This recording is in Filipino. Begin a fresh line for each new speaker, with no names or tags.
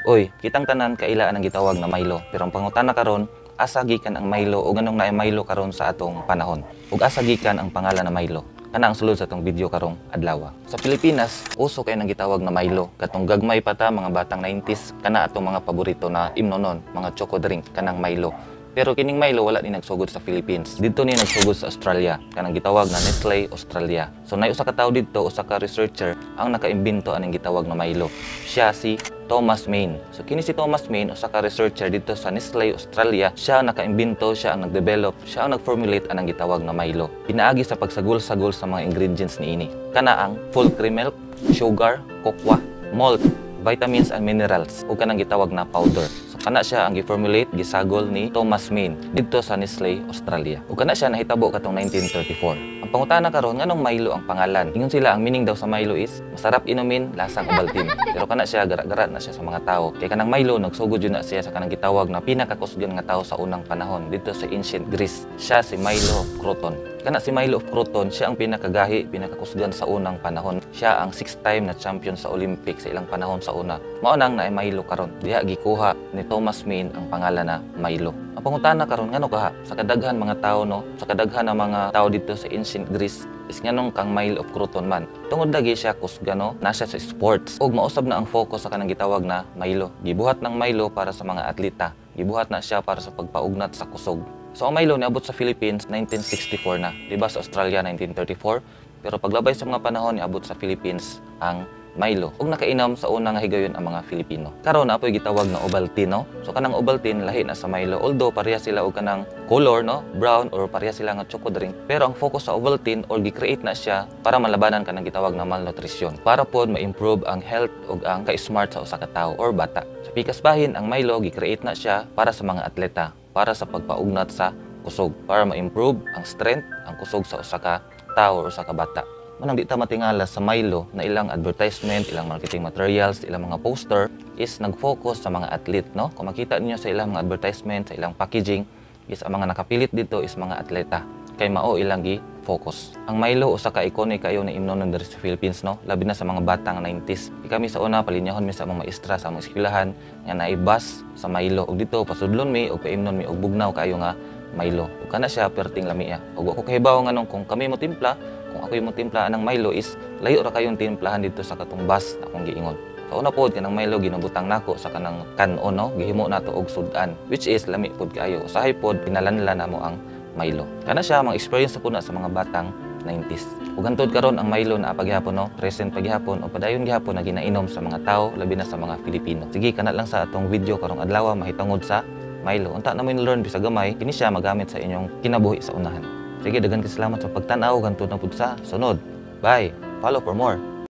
Oy, kitang tanan kailaan ang gitawag na Milo. Pero ang pangutana karon, asa gikan ang Milo o ganong naay Milo karon sa atong panahon? Ug asa gikan ang pangalan na Milo? Kana ang sulod sa atong video karong adlaw. Sa Pilipinas, uso kay nang gitawag na Milo. Katong gagmay pa ta mga batang 90s, kana atong mga paborito na imnonon, mga choco drink kanang Milo. Pero kining Milo wala ni nagsugod sa Philippines. Dito ni nagsugod sa Australia, kanang gitawag na Nestle Australia. So nay usa ka tawo dito, usa ka researcher ang nakaimbento aning gitawag na Milo. Siya si Thomas Main. So kini si Thomas Main, usa ka researcher dito sa Nestle Australia, siya ang nakaimbento, siya ang nagdevelop, siya ang nagformulate anang gitawag na Milo. Pinaagi sa pagsagol-sagol sa mga ingredients niini. Kana ang full cream milk, sugar, cocoa, malt, vitamins and minerals ug kanang gitawag na powder. So kana siya ang gi-formulate, gisagol ni Thomas Main dito sa Nestle Australia. Ug kana siya nahitabo katong 1934. Ang pangutana karon nganong Milo ang pangalan? Ingon sila ang meaning daw sa Milo is masarap inumin, lasang Ovaltine. Pero kana siya gara-gara na siya sa mga tao. Kay kanang Milo nagsugod yun na siya sa kanang gitawag na pinakakusgan nga tao sa unang panahon dito sa ancient Greece. Siya si Milo of Croton. Kana si Milo of Croton, siya ang pinakagahi, pinakakusgan sa unang panahon. Siya ang 6-time na champion sa Olympics sa ilang panahon sa una. Mao nang naay Milo karon. Diha gikuha ni Thomas Main ang pangalan na Milo. Ang pangutana karon ngano kaha sa kadaghan mga tao no, sa kadaghan ng mga tao dito sa ancient Greece is nganong kang Milo of Croton man. Tungod lagi siya kusgano na siya sa sports. Ug mausab na ang focus sa kanang gitawag na Milo. Gibuhat ng Milo para sa mga atleta. Gibuhat na siya para sa pagpaugnat sa kusog. So ang Milo niabot sa Philippines 1964 na, diba sa Australia 1934, pero paglabay sa mga panahon niabot sa Philippines ang Milo ug nakainom sa unang higayon ang mga Filipino. Karon na apoy gitawag na Ovaltine no. So kanang Ovaltine lahi na sa Milo, although pareha sila og kanang color no, brown or pareha sila nga choco drink, pero ang focus sa Ovaltine or gi-create na siya para malabanan kanang gitawag na malnutrition, para pod ma-improve ang health ug ang ka-smart sa usa ka tawo or bata. Sa pikas bahin ang Milo gi-create na siya para sa mga atleta, para sa pagpaugnat sa kusog, para ma-improve ang strength, ang kusog sa usa ka tawo or usa ka bata. Manang di ta matingala sa Milo na ilang advertisement, ilang marketing materials, ilang mga poster is nag-focus sa mga athlete, no? Kung makita niyo sa ilang mga advertisement, sa ilang packaging, is ang mga nakapilit dito is mga atleta. Kay mao ilang gi-focus. Ang Milo usa ka iconic kayo na imnonon diri sa Philippines, no? Labi na sa mga batang 90s. Kami sa una palinyahon mi sa mga maestra sa mga eskwelahan nga naibas sa Milo. Ug dito pasudlon mi ug paimnon mi og bugnaw kayo nga Milo. Ug kana siya perting lami. Ug ako kahibaw nganong kung kami mo timpla, kung ako yung timplaan ng Milo is layo ra kayong timplahan dito sa katong bus akong giingon. Sa una pod kanang Milo ginabutang nako sa kanang kanon no, gihimo nato og sudan which is lami pod kayo. Usahay pod pinalanlan namo ang Milo. Kana siya mga experience po na sa mga batang 90s. Ug hantod karon ang Milo na paghapon no, present paghapon o padayon gihapon na ginainom sa mga tao labi na sa mga Pilipino. Sige kana lang sa atong video karong adlaw mahitungod sa Milo. Unta na mo learn bisag gamay, kini siya magamit sa inyong kinabuhi sa unahan. Sige, daghan ka salamat sa pagtanaw, ganito na po sa sunod. Bye! Follow for more!